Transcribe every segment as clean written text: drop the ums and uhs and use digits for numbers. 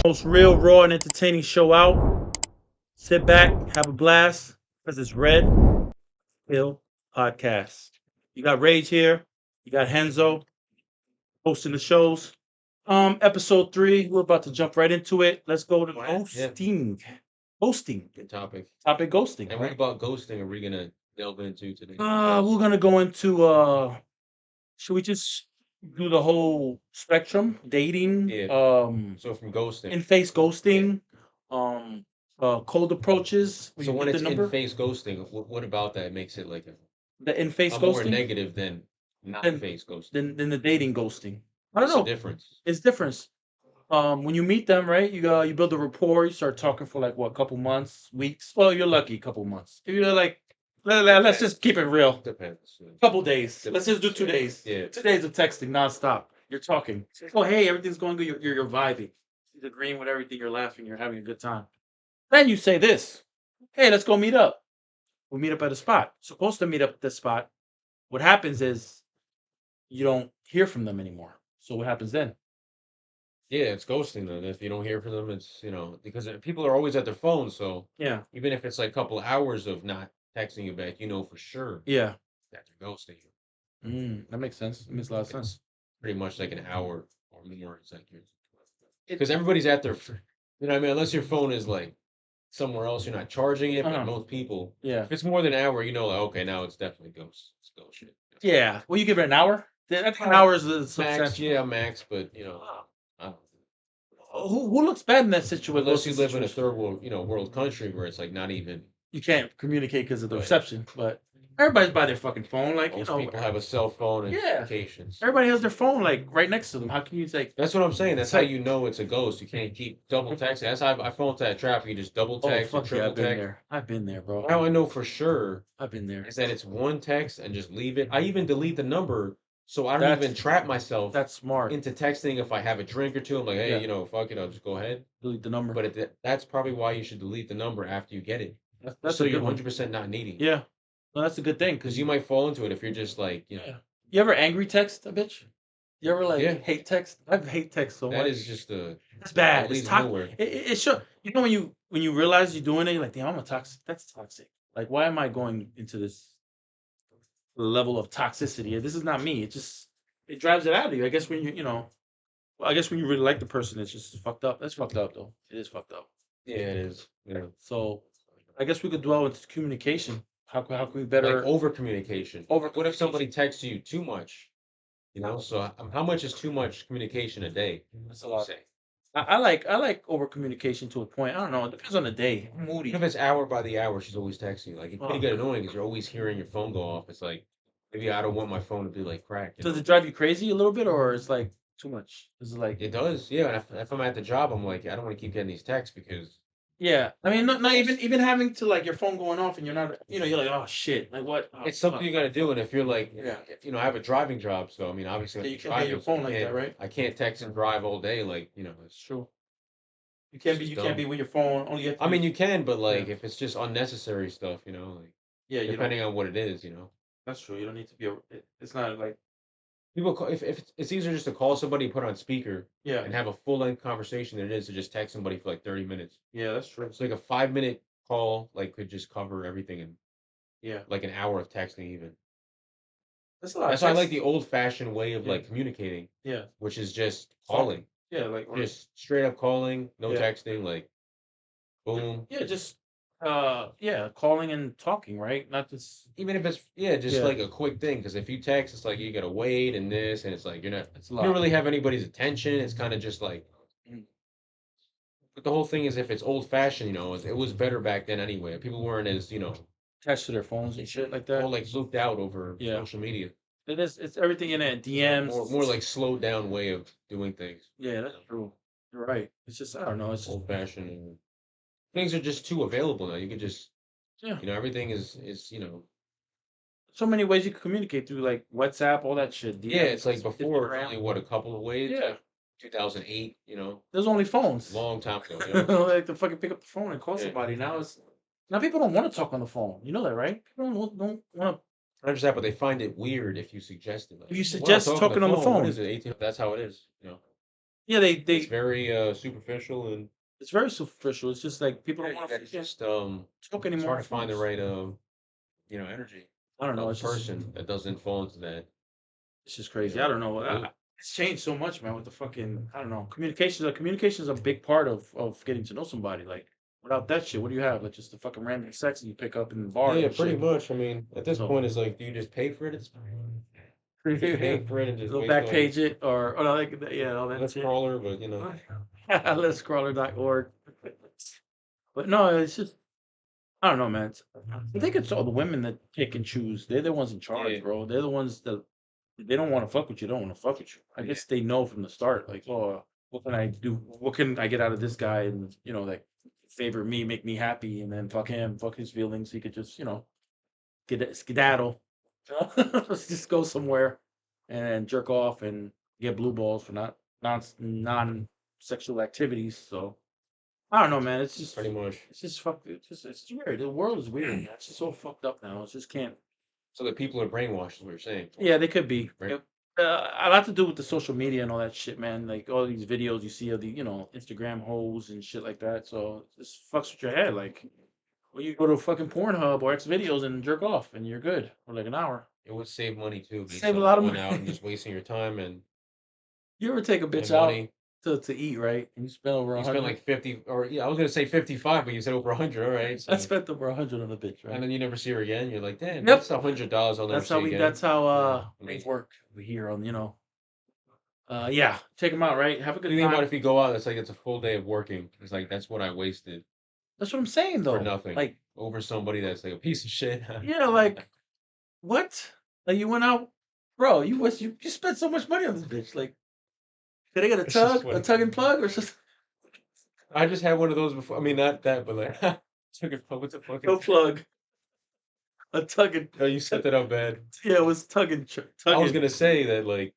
Most real, raw, and entertaining show out. Sit back, have a blast, because it's Red Pill Podcast. You got Rage here. You got Henzo hosting the shows. Episode 3. We're about to jump right into it. Let's go to Yeah, ghosting. Ghosting. good topic. Topic ghosting, And what right? about ghosting are we gonna delve into today? We're gonna go into should we just do the whole spectrum? Dating, Yeah. So from ghosting. in-face Yeah. ghosting, um, cold approaches where So you when get the it's in number, face ghosting, what about that makes it like the in-face a more ghosting, negative than not then face ghosting? then the dating ghosting. I don't What's the know. difference? It's different. When you meet them, right? You build a rapport. You start talking for like what, couple months, weeks. Well, you're lucky, couple months. If you're like, let's just keep it real. Depends. Couple days. Let's just do Depends. 2 days. Yeah. 2 days of texting nonstop. You're talking. Oh, hey, everything's going good. You're vibing. You're agreeing with everything. You're laughing. You're having a good time. Then you say this. Hey, let's go meet up. We'll meet up at a spot. Supposed to meet up at this spot. What happens is you don't hear from them anymore. So what happens then? Yeah, it's ghosting then. If you don't hear from them, it's because people are always at their phone, so Yeah. even if it's like a couple hours of not texting you back, you know for sure Yeah. that they're ghosting you. That makes sense. It makes a lot of If it's sense. pretty much like an hour or more, it's like you're because everybody's at their, you know what I mean? Unless your phone is like somewhere else, you're not charging it. But Uh-huh. most people, Yeah. if it's more than an hour, like, okay, now it's definitely ghost. It's ghost shit. Yeah. Well, you give it an hour? I think an hour is Max, substantial. yeah, max, but I don't, Who looks bad in that situation? unless you live in a third world, world country where it's like not even You can't communicate because of the right. reception, but everybody's by their fucking phone. Like, Most people have a cell phone and yeah. notifications. Everybody has their phone like right next to them. How can you say? That's what I'm saying. That's It's how like, you know it's a ghost. You can't keep double texting. That's how I fall into that trap. You just double oh text or fuck yeah, triple I've been text. there. I've been there, bro. How I know for sure I've been there. is that it's one text and just leave it. I even delete the number so I don't That's even trap myself that's smart. into texting if I have a drink or two. I'm like, hey, Yeah. fuck it, I'll just go ahead. Delete the number. But that's probably why you should delete the number after you get it, That's so a you're good one. 100% not needing. Yeah. No, that's a good thing Because because you might fall into it if you're just like, yeah. You ever angry text a bitch? You ever like yeah, hate text? I hate text so that much. is just It's that bad. It's leads toxic. nowhere. It sure. You know when you realize you're doing it, you're like, damn, I'm a toxic. That's toxic. Like, why am I going into this level of toxicity? This is not me. It drives it out of you. I guess when well, I guess when you really like the person, it's just fucked up. That's fucked up though. It is fucked up. Yeah, it is. Yeah. So I guess we could dwell into communication. How can we Like better over communication. over What if somebody communication? texts you too much? So how much is too much communication a day? That's a You lot. say. I like over communication to a point. I don't know. It depends on the day. I'm What moody. if it's hour by the hour, she's always texting you? Like it can Oh, get annoying because you're always hearing your phone go off. It's like maybe I don't want my phone to be like cracked. does it drive you crazy a little bit, or it's like too much? Is it like It does, yeah. And if I'm at the job, I'm like, I don't want to keep getting these texts because yeah? I mean, not even having to like your phone going off and you're not. You're like, oh shit, like what? Oh, it's something fuck. you got to do. And if you're like, Yeah. I have a driving job, so I mean, obviously Yeah, I'm you can't be on your driving, so phone like that, right? I can't text and drive all day. Like It's true. You it's can't be just you can't dumb. be with your phone. Only you have to I be. mean, you can, but Yeah. like if it's just unnecessary stuff, like Yeah, you don't. depending on what it is, That's true. You don't need to be. It's not like people call, if it's easier just to call somebody, put on speaker, yeah, and have a full length conversation than it is to just text somebody for like 30 minutes. yeah. That's true. So like a 5 minute call like could just cover everything in Yeah, like an hour of texting even. that's a lot of That's why I like text. the old fashioned way of Yeah, like communicating, yeah. which is just Talking. calling, Yeah, like or just straight up calling, no yeah, texting, like boom. yeah. Just yeah, calling and talking, right? Not just Even if it's just yeah. like a quick thing. Because if you text, it's like you gotta wait and this, and it's like It's a you don't lot. really have anybody's attention. It's kind of just like, Mm. but the whole thing is if it's old fashioned, it was better back then anyway. People weren't as Attached to their phones and shit like that. all like looped out over Yeah, social media. it is. It's everything in it. More DMs. like slowed down way of doing things. Yeah, that's true. You're right. It's just I don't know. It's just Old fashioned and things are just too available now. You could just yeah. everything is. So many ways you can communicate through like WhatsApp, all that shit. Yeah, it's like DMs, before Instagram. only what a couple of ways, Yeah, like 2008, there's only phones. long time ago. Like to fucking pick up the phone and call Yeah. somebody. Now people don't want to talk on the phone. You know that, right? People don't want to. Not just that, but they find it weird if you suggest it. Like, If you I want to suggest talk on the talking on the phone. What phone, is it? 18? That's how it is. Yeah, It's they very superficial and it's very superficial. It's just like people yeah, don't want it's to just talk it's anymore hard on to find the phones. right energy I don't know. of a person that doesn't fall into that, It's just crazy. I don't know. loop. It's changed so much, man. With the fucking, I don't know. Communication is a big part of getting to know somebody. Like without that shit, what do you have? Like just the fucking random sex that you pick up in the bars Yeah, and pretty shit. much. I mean, at this So point, it's like, do you just pay for it? It's just pay for it and just go waste back all your page it or no, like yeah, all that let's shit. crawler, but Let'scrawler.org. But no, it's just I don't know, man. I think it's all the women that pick and choose. They're the ones in charge, yeah, bro. They're the ones that they don't want to fuck with you. Don't want to fuck with you. I yeah. guess they know from the start, like, oh, what can I do? What can I get out of this guy? And like favor me, make me happy, and then fuck him, fuck his feelings. He could just, get skedaddle. Let's just go somewhere and jerk off and get blue balls for not non sexual activities. So I don't know, man. Pretty much. It's just fucked. It's weird. The world is weird. Man. It's just so fucked up now. It just can't. So the people are brainwashed, is what you're saying, Yeah, they could be. right? A lot to do with the social media and all that shit, man. Like all these videos you see of the, Instagram hoes and shit like that. So it just fucks with your head. Like, well, you go to fucking Pornhub or X videos and jerk off, and you're good for like an hour. It would save money too, Save a instead of lot of going out and money. just wasting your time You ever take a bitch and out money. to eat, right? And you spend over a You spend hundred. like 50, or yeah, I was gonna say 55, but you said over 100. All right, I so spent over a hundred on a bitch, and right? then you never see her again. You're like, damn, Yep. that's $100 I'll never That's how see we. again. That's how Yeah, I things mean, work over here on. Yeah. Take them out, right? Have a good you think about time. if you go out, it's like it's a full day of working. It's like that's what I wasted That's what I'm saying, for though. nothing Like, over somebody that's like a piece of shit. yeah, like what? Like you went out, bro. You spent so much money on this bitch. Like, did I get It's just a funny. tug and plug, or just I just had one of those before. I mean, not that, but like, took it. What's a no fucking? plug, a tug and No, you set that up bad. yeah, it was I was tugging. gonna say that like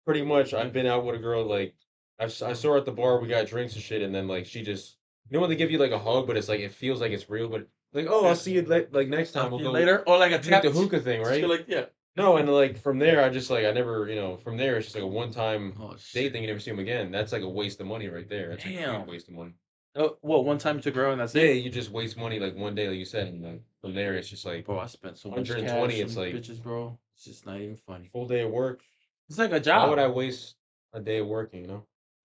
pretty much I've been out with a girl like I saw her at the bar, we got drinks and shit, and then like she just when they give you like a hug, but it's like it feels like it's real, but like oh I'll Yeah. see you like next I'll time we'll see you go later, or like a do like tap. the hookah thing, You're right? like, yeah. No, and like from there I just like I never from there it's just like a one time Oh date shit! thing, you never see them again. That's like a waste of money right there. That's like a huge Damn. waste of money. Oh, well, one time you took her out and that's Yeah, it. you just waste money like one day, like you said, and like from there it's just like Bro, I spent so much 120. cash on It's these like bitches, bro. It's just not even funny. full day of work. It's like a Why would job. I waste a day of working?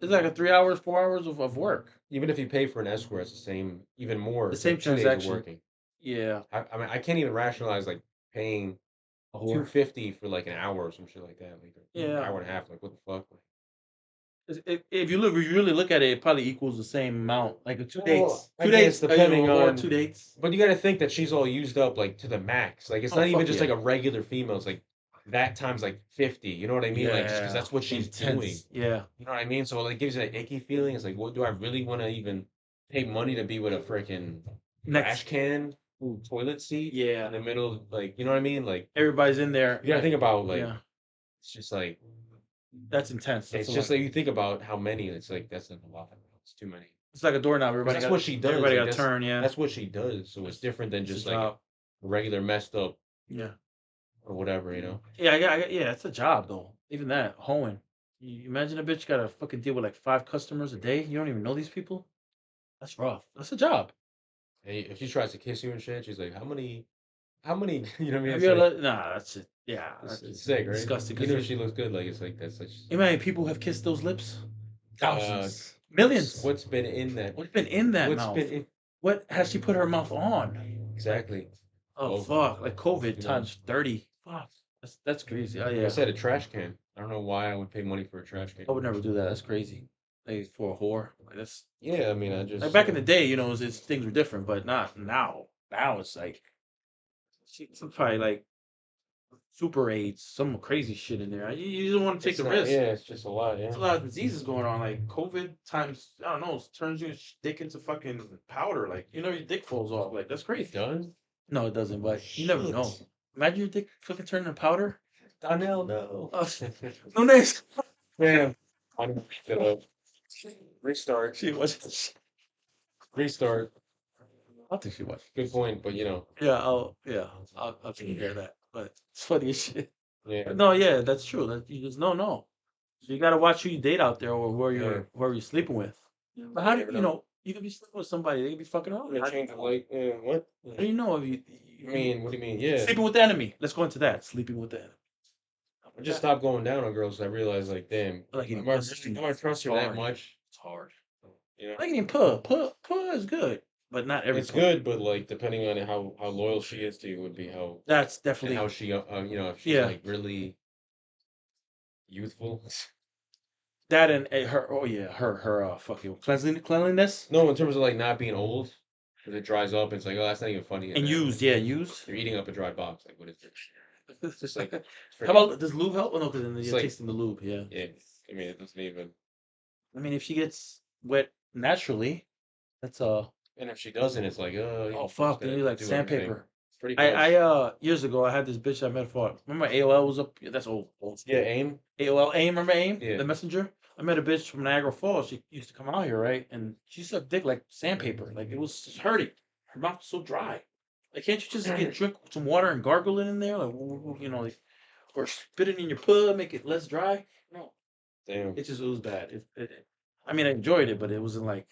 It's like a 3 hours, 4 hours of work. Even if you pay for an escort, it's the same, even more. The It's same like 2 days of transaction. working. Yeah, I mean, I can't even rationalize like paying a two whore. fifty for like an hour or some shit like that, like an Yeah. hour and a half. Like what the fuck? If you really look at it, it probably equals the same amount. Like Well, I two guess dates, depending a whore, on, 2 dates. but you got to think that she's all used up like to the max. Like it's Oh not even fuck just like yeah, a regular female. It's like that times like 50. You know what I mean? Like just because yeah, that's what she's doing. intense. Yeah, You know what I mean? So it gives you that icky feeling. It's like, what do I really want to even pay money to be with a freaking trash next. can, toilet seat in Yeah, the middle of like, you know what I mean? Like, everybody's in there. you gotta think about like, Yeah, it's just like, that's intense. That's it's a just lot. like you think about how many. It's like that's like a lot. It's too many. It's like a doorknob. Because that's what she does. Everybody Like got to turn. Yeah, that's what she does. So it's different than it's a just like a job. regular messed up Yeah, or whatever, you know? yeah, yeah. It's a job though. Even that hoeing. You imagine a bitch got to fucking deal with like 5 customers a day. You don't even know these people. That's rough. That's a job. And if she tries to kiss you and shit, she's like, how many, you know what I mean? Have It's you like, ever? Nah, that's it. Yeah, it's, that's it's sick, right? disgusting. Even Because if she looks good, like, it's like, that's such, you know how many people have kissed those lips? uh, Thousands, millions. what's been in that, What's been in that what's mouth? been in, What has she put her mouth on? Like, exactly. oh Well, fuck, like COVID you know, times 30. Fuck, that's crazy. Oh like I yeah, said, a trash can. I don't know why I would pay money for a trash can. I would never do that. That's crazy. Like for a whore, like that's Yeah, I mean, I like just, back in the day, things were different, but not now. Now it's like she's probably like super AIDS, some crazy shit in there. You don't want to take it's the not, risk. yeah, it's just a lot, There's yeah. a lot of diseases going on, like COVID times. I don't know. Turns your dick into fucking powder. Like your dick falls off. Like that's It crazy. does? No, it doesn't. But you never know. Shit. Imagine your dick fucking turning to powder. Donnell, no. Oh, no names. Man, I didn't pick that up. Restart. She was. Restart. I think she was. Good point, but I'll take care of that. But it's funny as shit. yeah. But no, yeah, that's true. That you just no. So you gotta watch who you date out there or Yeah. whoever you're sleeping with. But how do Never you know. know you could be sleeping with somebody, they could be fucking around. Yeah, change of light. Yeah, what? How do you know if I mean, what do you mean? Yeah. sleeping with the enemy? Let's go into that. Sleeping with the enemy. How I about just that? stopped going down on girls. I realized, like, damn, I like eating am I pussy. really, am I trust It's her that hard. much? It's hard. You know, I like eating puh. Puh is good, but not every it's puh. good, but like, depending on how loyal she is to you, would be how That's and how definitely she, if she's yeah. like really youthful. That and her oh yeah, her fucking cleanliness No, in terms of like not being old, because it dries up. It's like, oh, that's not even funny. And and then used, yeah, used. they're eating up a dry box. Like, what is this? It's just like, it's How freaking. about does lube help? Oh no, because then It's you're like, tasting the lube. Yeah. yeah. I mean, it doesn't even. I mean, if she gets wet naturally, that's And if she doesn't, it's like, oh she's fuck, then gonna you like do everything. sandpaper. Pretty I much. years ago I had this bitch I met for remember AOL was up, yeah, that's old Yeah, school. aim. AOL AIM, remember AIM? Yeah. The messenger? I met a bitch from Niagara Falls. She used to come out here, right? And she sucked dick like sandpaper. Like it was just hurting. Her mouth was so dry. Like can't you just get drink some water and gargle it in there? Like like or spit it in your pub, make it less dry? No. Damn. It was bad. I mean, I enjoyed it, but it wasn't like,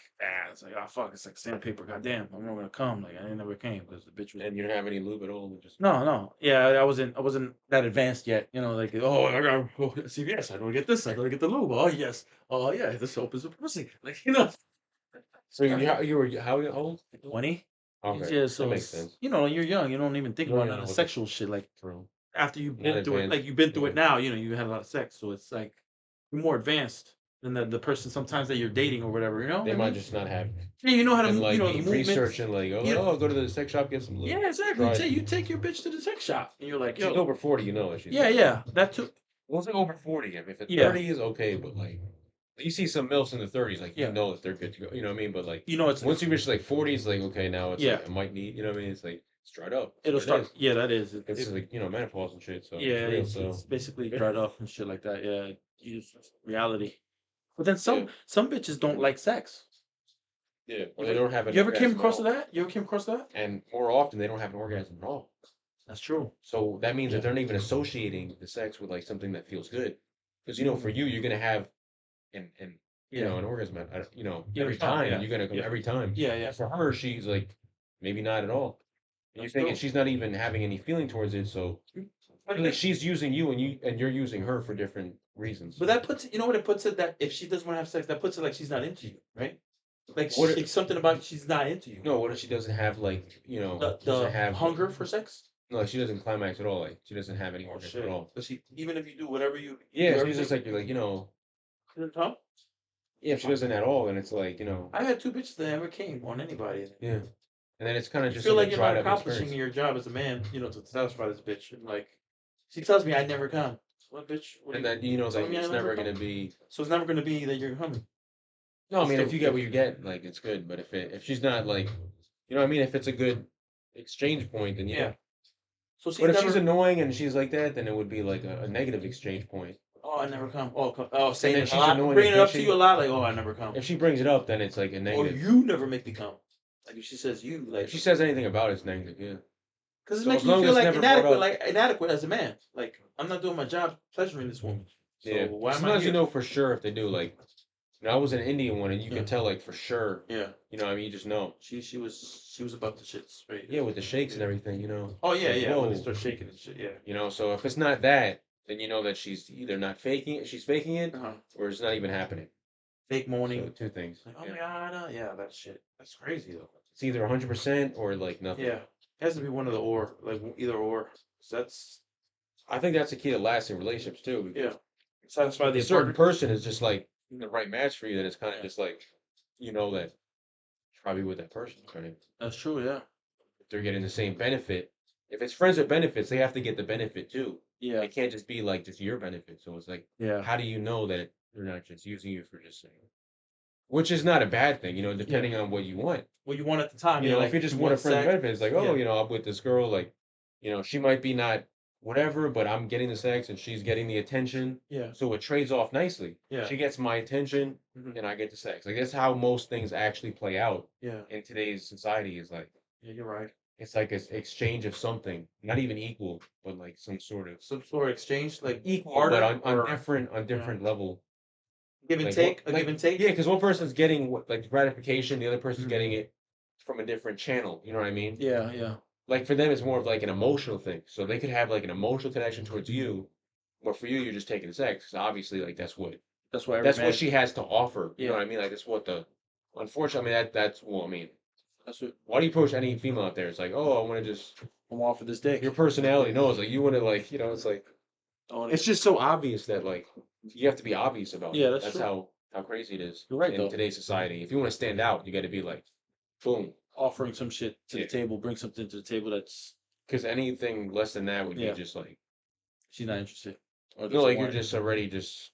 it's like, oh fuck, it's like sandpaper. Goddamn, I'm not gonna come. Like I never came because the bitch was. And you don't have any lube at all. Just No, no, yeah, I wasn't that advanced yet. Like, oh, I got CVS. I don't get this. I gotta get the lube. Oh yes, oh yeah, this soap is a pussy. Like so you were how old? 20. Okay, Yeah, that so makes sense. you're young. You don't even think You don't about even none know of the what the sexual shit. Like true. after you've Not been through it, like advanced. you've been through Yeah. it now. You had a lot of sex, so it's like you're more advanced than the person sometimes that you're dating or whatever. You know what They I might mean? just not have Yeah, you know how to, been like the movements. researching like, You, oh, go to the sex shop, get some lube. yeah, exactly. Try it. You take your bitch to the sex shop, and you're like, She's yo, over 40, you know it. She's yeah, yeah, that too. well, it's like over 40. I mean, if it's Yeah, 30 is okay, but like you see some milfs in the 30s, like you yeah. know that they're good to go. You know what I mean? But like It's once you reach like 40, it's like okay, now it's yeah. like I might need. You know what I mean? It's like it's dried up. That's It'll what it start. is. Yeah, that is. It's like menopause and shit. So Yeah, it's real. it's So basically dried up and shit like that. Yeah, it's reality. But then yeah, some bitches don't like sex. yeah. Or You they ever, don't have an you ever came orgasm at across all. that? You ever came across that? And more often, they don't have an orgasm at all. That's true. So that means that Yeah, they're not even associating the sex with like something that feels good. Because for mm, you, you're gonna have and yeah. an orgasm Every every time. time, and Yeah, you're gonna come yeah, every time. yeah, yeah. And for her, she's like maybe not at all. And you're That's thinking true. she's not even having any feeling towards it. So really, she's using you, and you're using her for different reasons. But that puts it, you know what it puts it that if she doesn't want to have sex, that puts it like she's not into you, right? Like What? it's something about she's not into you. No, what if she doesn't have like doesn't The have hunger for sex. no, like, she doesn't climax at all. Like she doesn't have any Oh orgasm at shit! all. Does she even if you do whatever you do Yeah, she's everything? just like you're like She doesn't come? yeah, if she doesn't at all, then it's like I had two bitches that never came on anybody. yeah. And then it's kind of You just feel like like a you're not dried up accomplishing experience. your job as a man, to satisfy this bitch. And like, she tells me I never come. What bitch? What are And you then you know that telling me I it's never never come? gonna be. So it's never gonna be that you're coming. No, I It's mean if still you get what you get, like it's good. But if she's not like, what I mean, if it's a good exchange point, then yeah. yeah. So she's But if she's never. annoying and she's like that, then it would be like a negative exchange point. Oh, I never come. Oh, And saying then it a she's lot, annoying and bringing it up to you a bitchy. lot. Like, oh, I never come. If she brings it up, then it's like a Or negative. you never make me come. Like if she says you, If like, she says anything about it, it's negative. Yeah. because it's So as making you long feel as it's like never brought inadequate, up, as a man. Like I'm not doing my job pleasuring this woman. So yeah. why am I Sometimes you here? know for sure if they do. Like, I was an Indian one, and you Yeah, could tell like for sure. yeah. I mean, you just know. She was about the shits, right? Yeah, with the shakes and Yeah. everything. Oh It's yeah, like yeah. When they whoa. start shaking and shit, yeah. So if it's not that, then you know that she's either not faking it, she's faking it, Uh-huh. or it's not even happening. Fake So moaning. two things. Like, oh Yeah. my god, yeah, that shit. That's crazy though. It's either 100% or like nothing. Yeah, it has to be one of the or, like either or. So that's I think that's the key to lasting relationships too. yeah. Because Satisfy if a the certain partner. person is just like the right match for you, then it's kind of Yeah, just like you know that you're probably with that person. Right? that's true. Yeah, If they're getting the same benefit, if it's friends with benefits, they have to get the benefit too. yeah, It can't just be like just your benefit. So it's like, yeah, how do you know that they're not just using you for just saying? Which is not a bad thing, yeah. depending on what you want. What you want at the time? Yeah, If you like just you want a want friend's sex. benefit, it's like, oh, Yeah, I'm with this girl, like, she might be not whatever, but I'm getting the sex and she's getting the attention. yeah, So it trades off nicely. yeah, She gets my attention hmm and I get the sex. Like that's how most things actually play out yeah, in today's society is like, yeah. You're right. it's like an exchange of something, not even equal, but like some sort of exchange, like equal, but barter on or different level. give and Like what, take, a give like and take. yeah, because one person's getting like gratification, the other person's Mhm. getting it from a different channel. You know what I mean? Yeah, yeah. Like for them, it's more of like an emotional thing. So they could have like an emotional connection towards you, but for you, you're just taking sex. 'Cause obviously, like That's why every that's what man. she has to offer. You know Yeah, what I mean? Like that's what the unfortunately, I mean that's well, I mean, that's what why do you approach any female out there? It's like, oh, I want to just I'm off for this your dick. personality knows like you want to like it's like I wanna it's get. just so obvious that like you have to be obvious about it. Yeah, that's That's true. how crazy it is You're right in though. today's society. If you want to stand out, you got to be like, boom, Offering some shit to the yeah. table, bring something to the table that's Because anything less than that would be yeah. just like She's not interested or no, doesn't like you're want it. just already just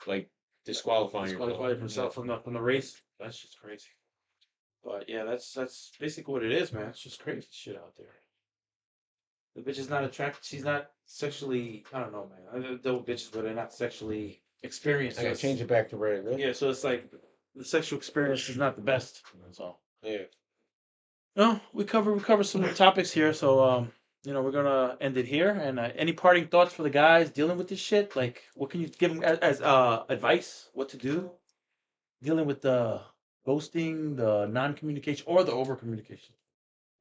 like disqualifying yourself. Disqualified Yeah. himself from the race. That's just crazy. But yeah, that's basically what it is, man. It's just crazy shit out there. The bitch is not attracted. She's not sexually. I don't know, man. I deal with bitches, but they're not sexually experienced. I So gotta change it back to red. Really? yeah, so it's like the sexual experience is not the best. So Yeah. no, we cover some topics here. So we're gonna end it here. And any parting thoughts for the guys dealing with this shit? Like, what can you give them as advice? What to do dealing with the ghosting, the non-communication, or the over-communication?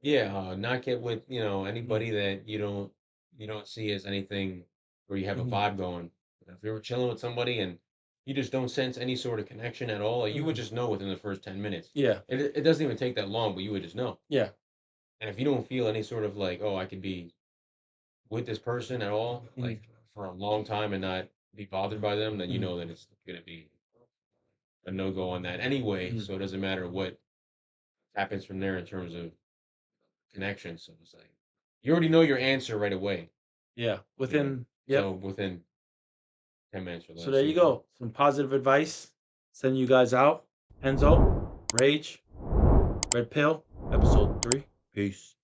Yeah, not get with Mm-hmm. anybody that you don't see as anything where you have a Mm-hmm. vibe going. If you were chilling with somebody and you just don't sense any sort of connection at all, like, you would Mm-hmm. just know within the first 10 minutes. Yeah, It doesn't even take that long, but you would just know. yeah. And if you don't feel any sort of like, oh, I could be with this person at all, like Mm-hmm. for a long time and not be bothered by them, then you Mm-hmm. know that it's gonna be a no go on that anyway. Mm-hmm. So it doesn't matter what happens from there in terms of connection. So it's like you already know your answer right away, Yeah, you know. within So yep. within 10 minutes or So less, there you you can. go. Some positive advice. Sending you guys out. Enzo, Rage, Red Pill, episode 3. Peace.